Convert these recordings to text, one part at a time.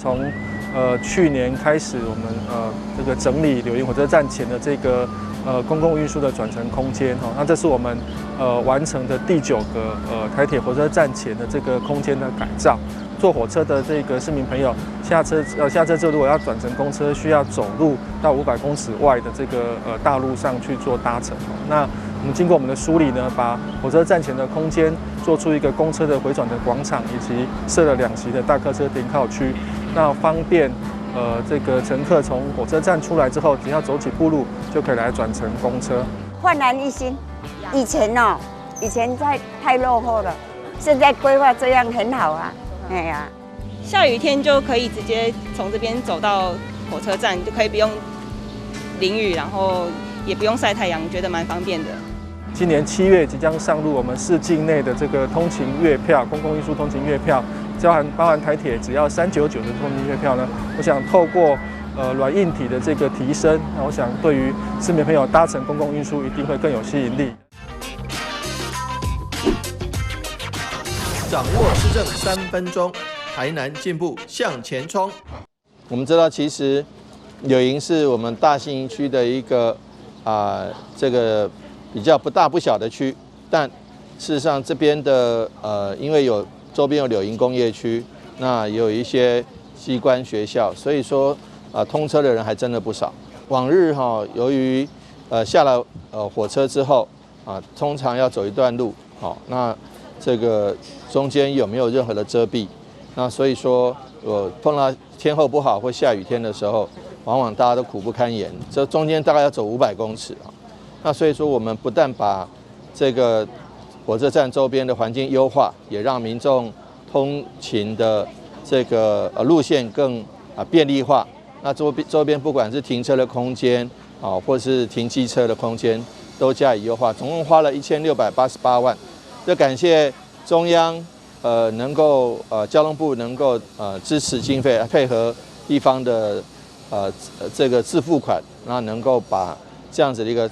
从去年开始，我们这个整理柳营火车站前的这个公共运输的转乘空间哈，那这是我们完成的第9个台铁火车站前的这个空间的改造。坐火车的这个市民朋友下车之后，如果要转乘公车，需要走路到500公尺外的这个大路上去做搭乘。那我们经过我们的梳理呢，把火车站前的空间做出一个公车的回转的广场，以及设了2期的大客车停靠区，那方便这个乘客从火车站出来之后，只要走几步路就可以来转乘公车。焕然一新，以前太落后了，现在规划这样很好啊。哎呀，下雨天就可以直接从这边走到火车站，就可以不用淋雨，然后也不用晒太阳，觉得蛮方便的。今年7月即将上路我们市境内的这个通勤月票，公共运输通勤月票，包含台铁只要399的通勤月票呢，我想透过软硬体的这个提升，那我想对于市民朋友搭乘公共运输一定会更有吸引力。掌握市政3分钟，台南进步向前冲。我们知道，其实柳营是我们大信营区的一个这个比较不大不小的区，但事实上这边的因为周边有柳营工业区，那也有一些机关学校，所以说通车的人还真的不少。往日由于下了火车之后通常要走一段路，那这个中间有没有任何的遮蔽？那所以说，碰到天候不好或下雨天的时候，往往大家都苦不堪言。这中间大概要走500公尺那所以说，我们不但把这个火车站周边的环境优化，也让民众通勤的这个路线更便利化。那周边不管是停车的空间或是停机车的空间，都加以优化。总共花了1688万。这感谢中央能够交通部能够支持经费，配合地方的这个自付款，那能够把这样子的一个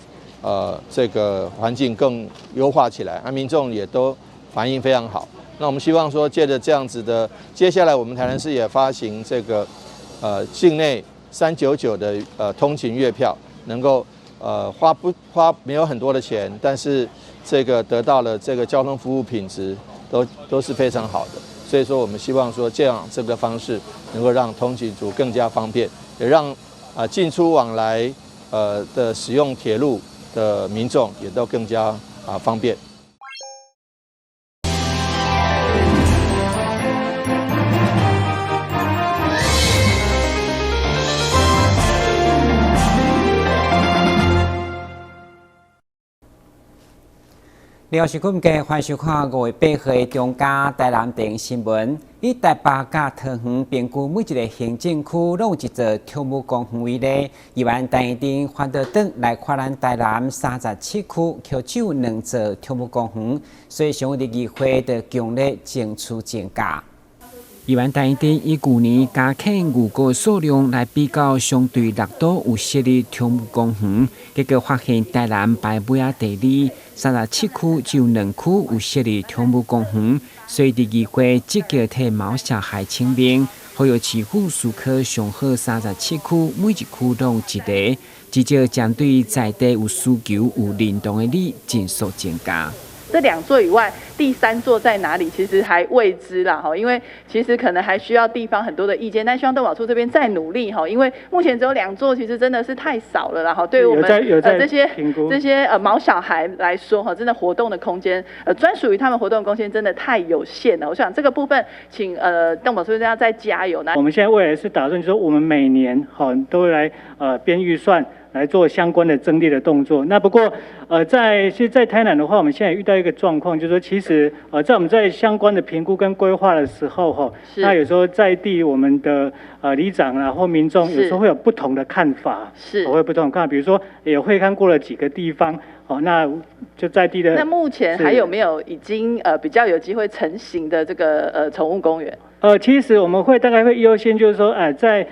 这个环境更优化起来，民众也都反应非常好。那我们希望说，借着这样子的，接下来我们台南市也发行这个境内399的通勤月票，能够花没有很多的钱，但是这个得到了这个交通服务品质都是非常好的。所以说，我们希望说这个方式能够让通勤族更加方便，也让进出往来的使用铁路的民众也都更加方便。你好，是คุณ嘅，欢迎收看5月8号的中嘉台南电新闻。以台北甲桃园平均每一个行政区拢有一座天母公园为例，议员陈怡婷反倒转来看咱台南37区，却只有2座天母公园，所以想立议会就强烈争取增加。议员陈怡婷以去年加垦牛狗数量来比较，相对6都有设立天母公园，结果发现台南排尾第2，37区只有2区有设立天母公园，所以议会积极替毛小孩清名，好由市府许可上好37区每一区都有一个，至少针对在地有需求、有认同的你，尽速增加。这2座以外，第3座在哪里？其实还未知啦，因为其实可能还需要地方很多的意见，但希望动保处这边再努力因为目前只有2座，其实真的是太少了啦对于我们这些毛小孩来说真的活动的空间专属于他们活动的空间真的太有限了。我想这个部分，请动保处要再加油。我们现在未来是打算说，我们每年都会来编预算。来做相关的增列的动作。那不过，在台南的话，我们现在遇到一个状况，就是说，其实在我们在相关的评估跟规划的时候，那有时候在地我们的里长啊或民众有时候会有不同的看法，会有不同的看法。比如说，也会看过了几个地方，那就在地的。那目前还有没有已经比较有机会成型的这个宠物公园？其实我们大概会优先，就是说，在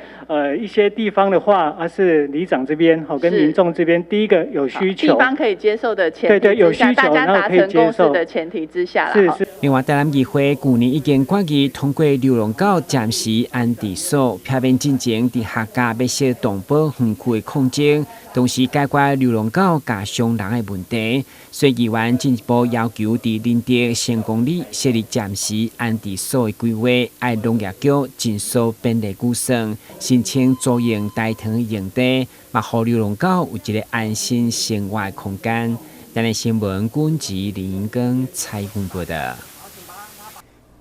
一些地方的话，是里长这边跟民众这边，第一个有需求，地方可以接受的前提之下，对有需求，大家达成共识的前提之下啦。是。另外，台南议会去年已经决议通过流浪狗暂时安置所，避免进前伫客家要设动保园区的空间，同时解决流浪狗加伤人的问题。所以议员进一步要求伫林德成功里设立暂时安置所的规划，爱农业局尽速编列预算，申请租用大塘的用地，嘛互流浪狗有一个安心生活的空间。台南新闻军籍林英光采访报道。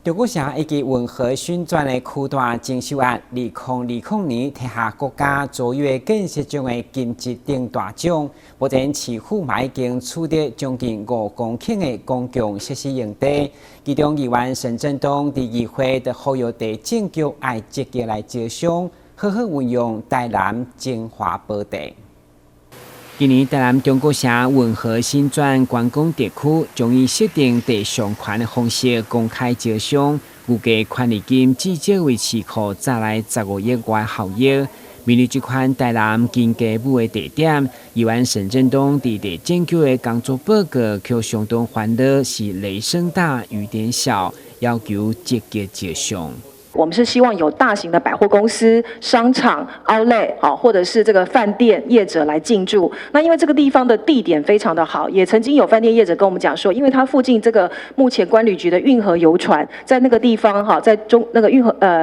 中国城以及运河旋转的区段征收案，2020年摕下国家卓越建设奖的金质顶大奖。目前市府嘛已经取得将近5公顷的公共设施用地，其中议员陈振东伫议会的呼吁地政局爱积极来招商，好好运用台南精华宝地。今年台南中国城运河新转观光地区将以设定地上权的方式公开招商，预计权利金至少为市库再来15亿外效益。面对这款台南经济部的地点，议员陈振东伫地政局的工作报告却相当烦恼，是雷声大雨点小，要求积极招商。我们是希望有大型的百货公司、商场、outlet 或者是这个饭店业者来进驻。那因为这个地方的地点非常的好，也曾经有饭店业者跟我们讲说，因为它附近这个目前观旅局的运河游船在那个地方在那个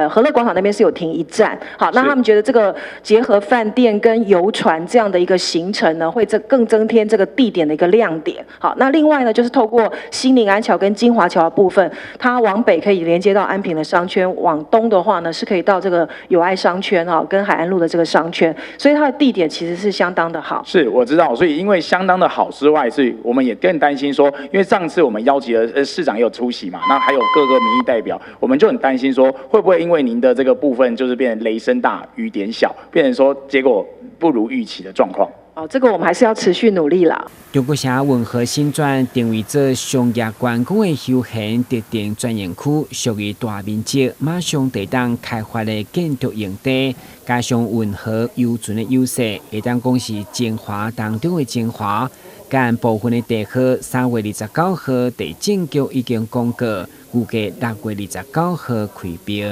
和乐广场那边是有停一站。好，那他们觉得这个结合饭店跟游船这样的一个行程呢，会更增添这个地点的一个亮点。好，那另外呢，就是透过新宁安桥跟金华桥的部分，它往北可以连接到安平的商圈，往东的话呢，是可以到这个友爱商圈跟海岸路的这个商圈，所以它的地点其实是相当的好。是，我知道，所以因为相当的好之外，所以我们也更担心说，因为上次我们邀集了市长也有出席嘛，那还有各个民意代表，我们就很担心说，会不会因为您的这个部分就是变成雷声大雨点小，变成说结果不如预期的状况。这个我们还是要持续努力啦。中国城运河新转定位做商业观光的休闲特定专营区，属于大面积、马上地当开发的建筑用地，加上运河游船的优势，会当讲是精华当中的精华。但部分的地号3月29号地政局已经公告，预计6月29号开标。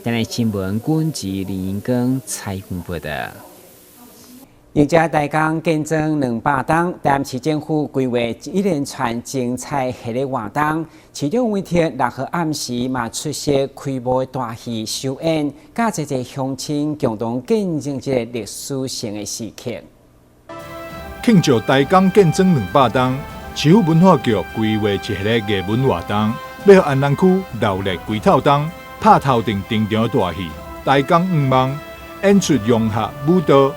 台南新闻军籍林英光采访报道。迎接大江见证200档，台南市政府规划一连串精彩系列活动，其中每天6号暗时嘛出席开幕大戏首演，甲一个乡亲共同见证这个历史性的时刻。庆祝大江见证200档，市府文化局规划一系列艺文活动，要让安南区热烈开透档，拍头阵登场大戏，大江5万演出融合舞蹈。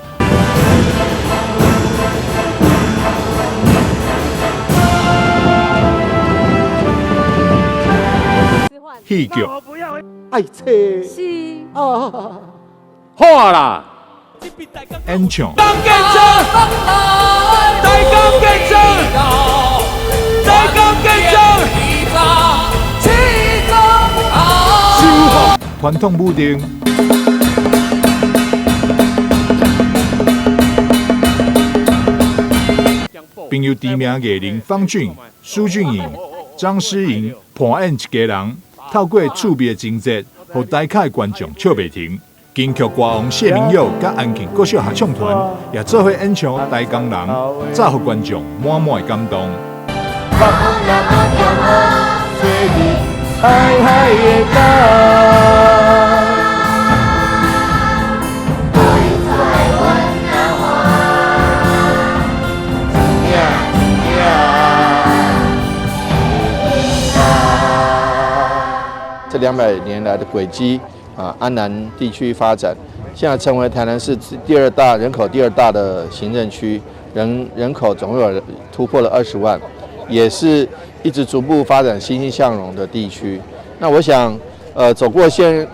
戏剧，爱车是好啦，演唱，传统舞定。并由知名艺人方俊、苏俊颖、张诗颖扮演一家人，透过趣味的情节，让台下观众笑袂停。京剧歌王谢明佑甲安庆国小合唱团也做伙演唱《台江人》，再让观众满满的感动。这200年来的轨迹安南地区发展，现在成为台南市人口第二大的行政区，人口总有突破了20万，也是一直逐步发展欣欣向荣的地区。那我想，走过先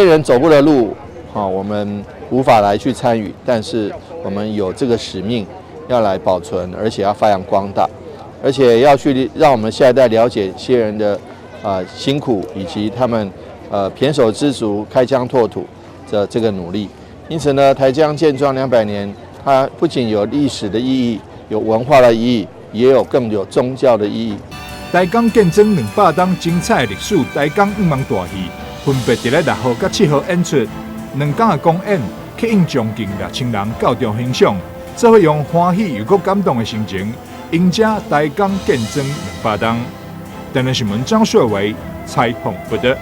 人走过的路，我们无法来去参与，但是我们有这个使命要来保存，而且要发扬光大，而且要去让我们下一代了解先人的辛苦，以及他们胼手胝足、开疆拓土的这个努力。因此呢，台江建庄200年，它不仅有历史的意义，有文化的意义，也有更有宗教的意义。台江建庄200档精彩历史台江5万大戏，分别伫咧6号甲7号演出，2天的公演，吸引将近6000人到场欣赏，这会用欢喜又搁感动的心情，迎接台江建庄200档。台南新闻张硕伟采访报道。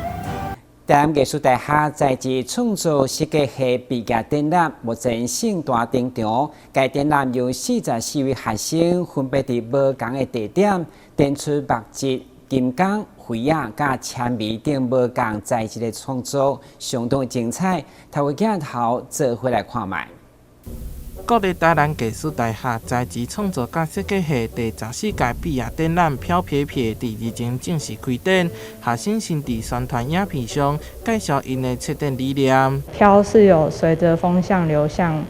台南艺术大学在职创作设计系毕业展览目前盛大登场。该展览由44位学生分别伫不同的地点展出木质、金刚、灰亚、甲铅笔等不同材质的创作，相当精彩。头个镜头做回来看卖。国立台南艺术大学在职创作甲设计系第14届毕业展览《飘撇撇》第2前正式开展，学生先伫宣传影片上介绍因的策展理念。飘是有随着风向流向，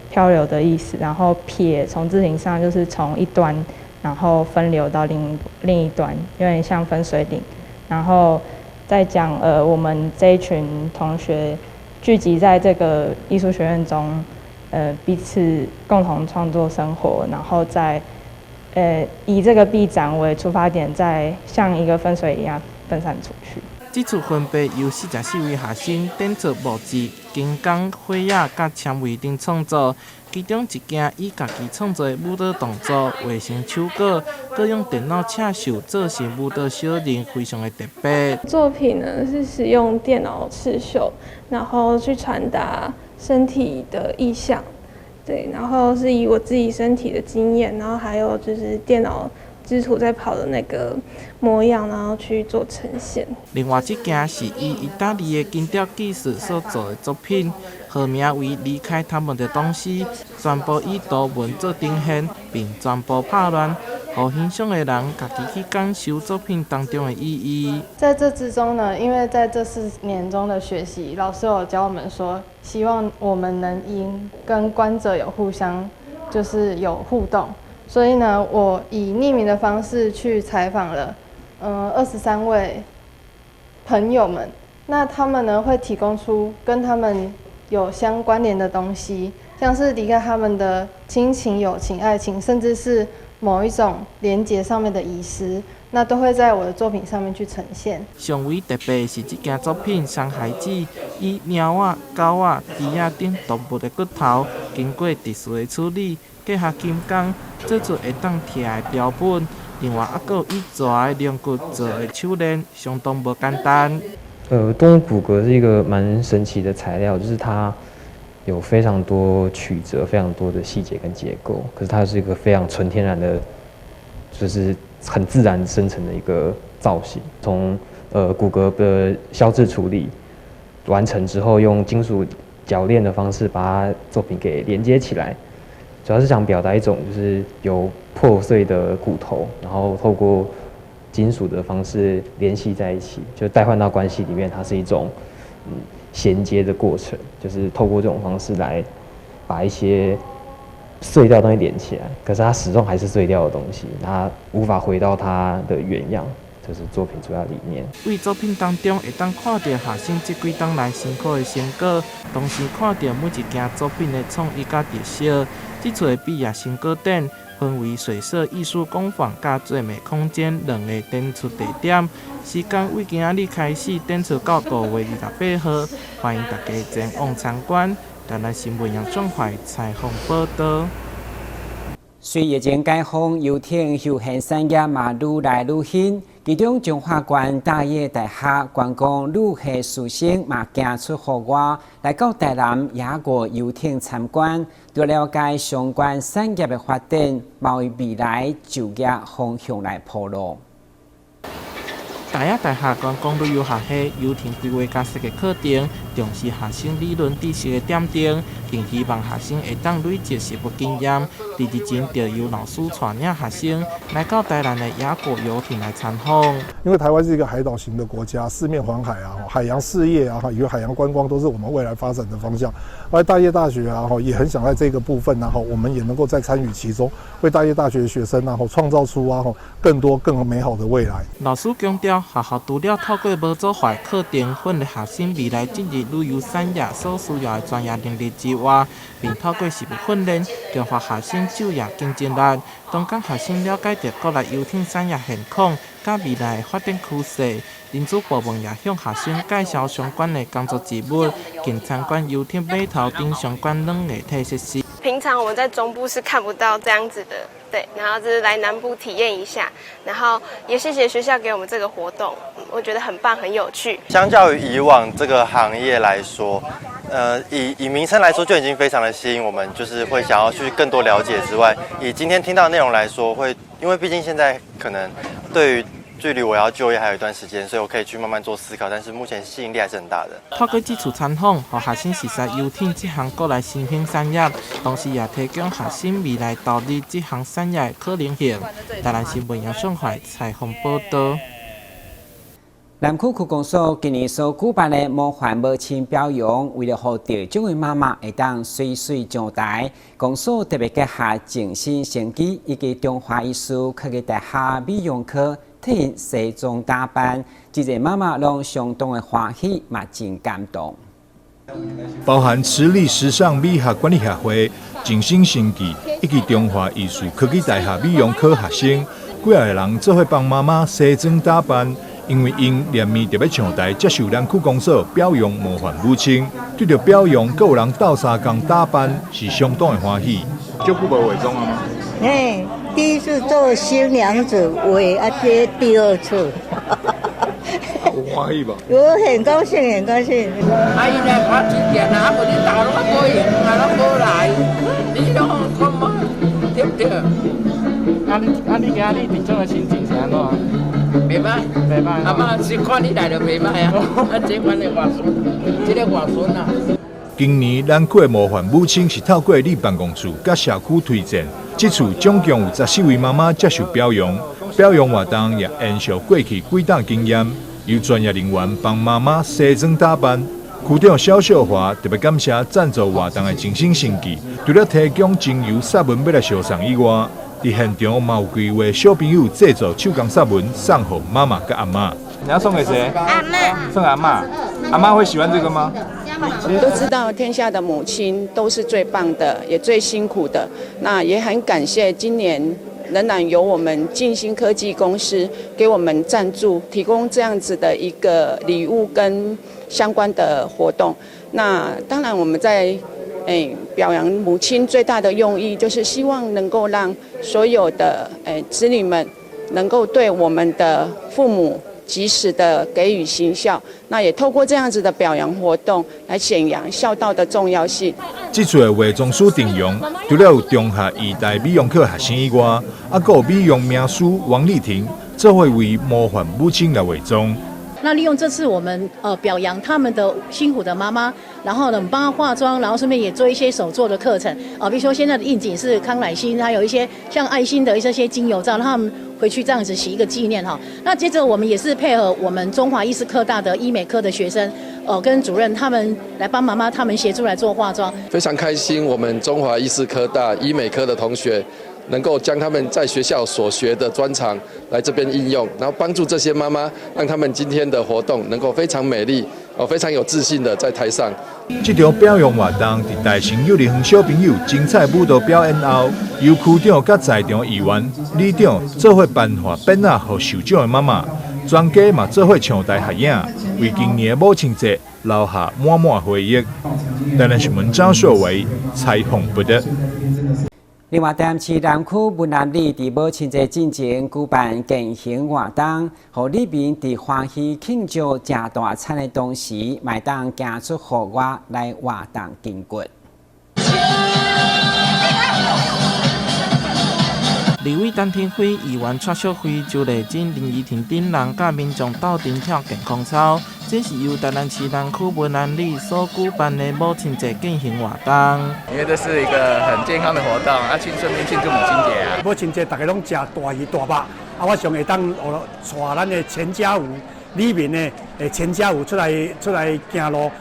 漂流的意思，然后撇从字形上就是从一端，然后分流到另一端，有点像分水岭。然后再讲我们这一群同学聚集在这个艺术学院中。彼此共同创作生活，然后再以这个臂展为出发点，再像一个分水一样分散出去。这次分别由44位学生展出木质、金刚、灰亚甲纤维等创作，其中一件以家己创作的舞蹈动作画成手稿，佮用电脑刺绣做成舞蹈小人，非常的特别。作品呢是使用电脑刺绣，然后去传达身体的意象，对，然后是以我自己身体的经验，然后还有就是电脑织图在跑的那个模样，然后去做呈现。另外一件是以意大利的金雕技术所做的作品，号名为《离开他们的东西》，全部以图文做呈现，并全部拍乱，互欣赏的人家己去感受作品当中的意义。在这之中呢，因为在这4年中的学习，老师有教我们说，希望我们能跟观者有互相，就是有互动。所以呢，我以匿名的方式去采访了，23位朋友们。那他们呢会提供出跟他们有相关联的东西，像是离开他们的亲情、友情、爱情，甚至是某一种连结上面的遗失，那都会在我的作品上面去呈现。上为特别是这件作品《山海子》，以猫仔、狗仔、猪仔等动物的骨头，经过特殊的处理，结合金刚，做出会当摕的标本。另外，还有以蛇的龙骨做的手链，相当不简单。动物骨骼是一个蛮神奇的材料，就是它有非常多曲折、非常多的细节跟结构，可是它是一个非常纯天然的，就是很自然生成的一个造型。从骨骼的消制处理完成之后，用金属铰链的方式把它作品给连接起来，主要是想表达一种就是有破碎的骨头，然后透过金属的方式联系在一起，就代换到关系里面，它是一种衔接的过程，就是透过这种方式来把一些碎掉的东西连起来，可是它始终还是碎掉的东西，它无法回到它的原样，这是作品主要理念。为作品当中会当看到学生这几天来辛苦的成果，同时看到每一件作品的创意甲特色。这次的毕业成果展分为水色艺术工坊甲最美空间2个展出地点，时间为今仔日开始展出到5月28号，欢迎大家前往参观。台南新闻杨壮怀采访报道。随疫情解封，游艇休闲产业嘛愈来愈兴。其中，中华关大业大学观光旅系师生嘛行出户外，来到台南野国游艇参观，对了解相关产业的发展，贸易未来就业方向来铺路。大业大学观光旅游学系游艇规划甲设计课程，重视学生理论知识的点灯，并希望学生会当累积实务经验。第二前就由老师带领学生来到台南的雅果游艇来参访。因为台湾是一个海岛型的国家，四面环海啊，海洋事业啊，以及海洋观光都是我们未来发展的方向。而大业大学啊，也很想在这个部分呢，我们也能够再参与其中，为大业大学的学生啊，创造出啊更多更美好的未来。老师强调，学校除了透过无做坏课程训练学生未来进入旅游产业所需要的专业能力之外，并透过实务训练强化学生就业竞争力，当讲学生了解到国内游艇产业现况甲未来的发展趋势。林主部门也向学生介绍相关的工作职务，并参观游艇码头等相关软硬体设施。平常我们在中部是看不到这样子的，对，然后就是来南部体验一下，然后也谢谢学校给我们这个活动，我觉得很棒，很有趣。相较于以往这个行业来说，以名称来说就已经非常的吸引我们，就是会想要去更多了解之外，以今天听到的内容来说，因为毕竟现在可能对于距离我要就业还有一段时间，所以我可以去慢慢做思考，但是目前吸引力还是很大的。透过这次参访，让学生熟悉游艇这项国内新兴产业，同时也提供学生未来投入这项产业的可能性。台南新闻杨尚怀采访报道。南区区公所今年所举办的魔幻母亲表扬，为了让得奖的妈妈会当水水上台，公所特别结合静心成绩以及中华艺术科技大学美容科，替因西装打扮，这个妈妈拢相当的欢喜，嘛真感动。包含慈力时尚美学管理协会、静心成绩以及中华艺术科技大学美容科学生，几个人做伙帮妈妈西装打扮。因为因连面特别上台接受南区公所表扬模范母亲，对着表扬，各有人斗相共打扮，是相当的欢喜。就不无伪装了吗？第一次做新娘子伪，这第二次。有欢喜吧？我很高兴，很高兴。阿姨来拍几点啊？我你打那么多人，啊，都来，你都看嘛，对不对？你今日伫种个心情是安怎？袂歹，袂歹。阿妈是看你来就袂歹啊，这款的外孙，这个外孙啊。今年咱区的模范母亲是透过你办公处甲社区推荐，这次总共有14位妈妈接受表扬，表扬活动也延续过去几档经验，由专业人员帮妈妈西装打扮。区长肖秀华特别感谢赞助活动的静心成绩，除了提供精油纱文要来销送以外，伫现场嘛有规划小朋友制作手工纱文送给妈妈跟阿妈。你要送给谁？阿妈。送阿妈。阿妈会喜欢这个吗？我们都知道，天下的母亲都是最棒的，也最辛苦的。那也很感谢今年仍然由我们静心科技公司给我们赞助，提供这样子的一个礼物跟相关的活动。那当然我们在表扬母亲最大的用意，就是希望能够让所有的子女们能够对我们的父母及时的给予行孝。那也透过这样子的表扬活动来显扬孝道的重要性。这次的化妆师阵容，除了有中学医大美容科学生以外，还有美容名师王丽婷，则会为模范母亲来化妆。那利用这次我们表扬他们的辛苦的妈妈，然后呢，我们帮她化妆，然后顺便也做一些手作的课程比如说现在的应景是康乃馨，还有一些像爱心的这些精油皂，让他们回去这样子洗一个纪念哈。那接着我们也是配合我们中华医师科大的医美科的学生跟主任他们来帮妈妈他们协助来做化妆。非常开心，我们中华医师科大医美科的同学能够将他们在学校所学的专长来这边应用，然后帮助这些妈妈，让他们今天的活动能够非常美丽，非常有自信的在台上。这场表扬活动在大型幼儿园小朋友精彩舞蹈表演后，由区长甲在场议员、里长做伙颁发匾仔给受奖的妈妈，全家嘛做伙上台合影，为今年的母亲节留下满满回忆。台南新闻张硕伟采访报道。另外，台南市南区文南里伫母亲节进前举办健行活动，互里面伫欢喜庆祝食大餐的同时，麦当行出户外来活动筋骨。立委陈天辉议员蔡秀辉就来进林怡亭顶人甲民众斗阵跳健康操，这是由台南市南区文安里所举办的母亲节进行活动。因为这是一个很健康的活动，顺便庆祝母亲节啊。母亲节大家拢食大鱼大肉，我想会当带咱的全家福里面的全家福出来行路，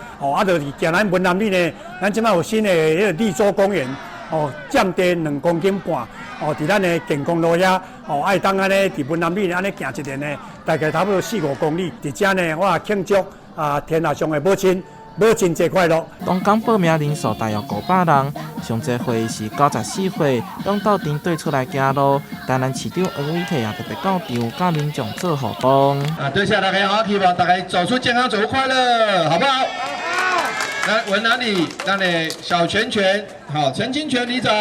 就是行咱文南里呢，咱即摆有新的迄个绿洲公园，占地2公斤半，伫咱的健康路遐，爱当安尼伫文南里安尼行一年呢，大概差不多4-5公里。伫遮呢，我庆祝天下上的母亲节快乐！东港报名人数大约500人，上济会是94会，拢斗阵对出来行路。台南市长黄伟綽也特别到场，甲民众做互动。对下大家好，希望大家走出健康，走出快乐，好不好？来，文南里，咱的小拳拳，好，陈清泉里长，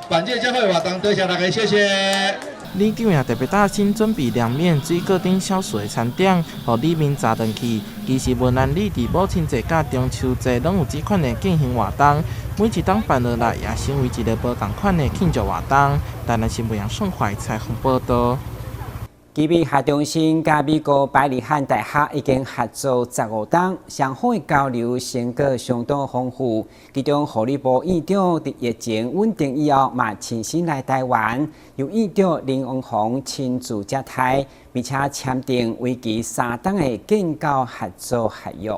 本届将会活动，对下大家谢谢。里长也特别大心准备凉面、水果等消暑的餐点，互里民早顿去。其实文安里伫母亲节甲中秋节拢有这款的进行活动，每一档办落来也成为一个无同款的庆祝活动。台南新闻杨顺怀采访报道。基比学中心甲美国百里汉大学已经合作15档，双方的交流成果相当丰富。其中，护理部院长伫疫情稳定以后，嘛亲身来台湾，由院长林文宏亲自接待，并且签订为期3档的建构合作合约。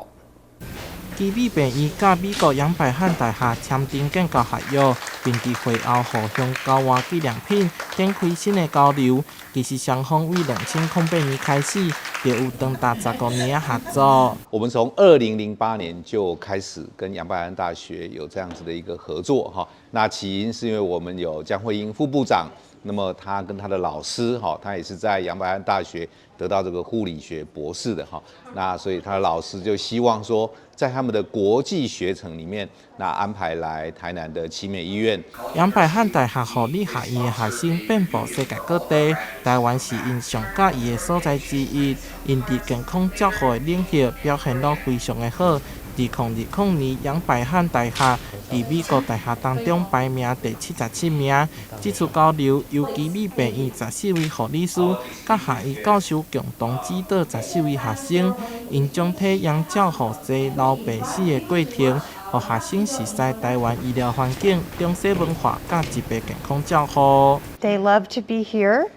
基比病院甲美国杨百翰大学签订建构合约，并伫会后互相交换纪念品，展开新的交流。其实双方为2008年开始，就有长达15年的合作。我们从2008年就开始跟杨百翰大学有这样子的一个合作哈。那起因是因为我们有江慧英副部长，那么他跟他的老师哈，他也是在杨百翰大学得到这个护理学博士的哈。那所以他的老师就希望说，在他们的国际学程里面，那安排来台南的奇美医院。杨百翰大学护理学院的学生遍布世界各地，台湾是因上喜欢的所在之一。因伫健康照护的领域表现都非常的好。2020年，杨百翰大学伫美国大学当中排名第77名。这次交流由基美病院14位护理师，甲下医教授共同指导14位学生，因将体验照护济老病死的过程，互学生熟悉台湾医疗环境、中西文化甲疾病健康照护。They love to be here,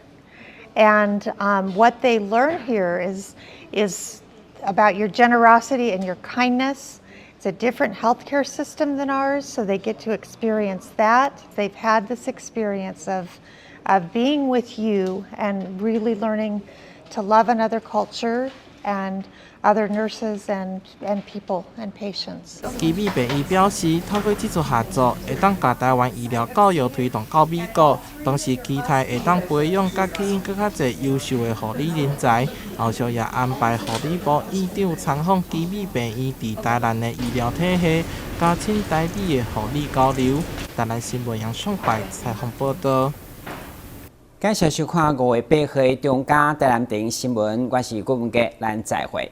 and what they learn here is about your generosity and your kindness. It's a different healthcare system than ours, so they get to experience that. They've had this experience of being with you and really learning to love another culture and other nurses and people and patients. 基美病院表示，透过这次合作，会当把台湾医疗教育推动到美国，同时期待会当培养甲吸引更较侪优秀的护理人才。后续也安排护理部院长参访基美病院伫台南的医疗体系，加深台美的护理交流。台南新闻杨爽怀采访报道。感谢收看5月8日中嘉台南电影新闻，我是郭文杰，咱再会。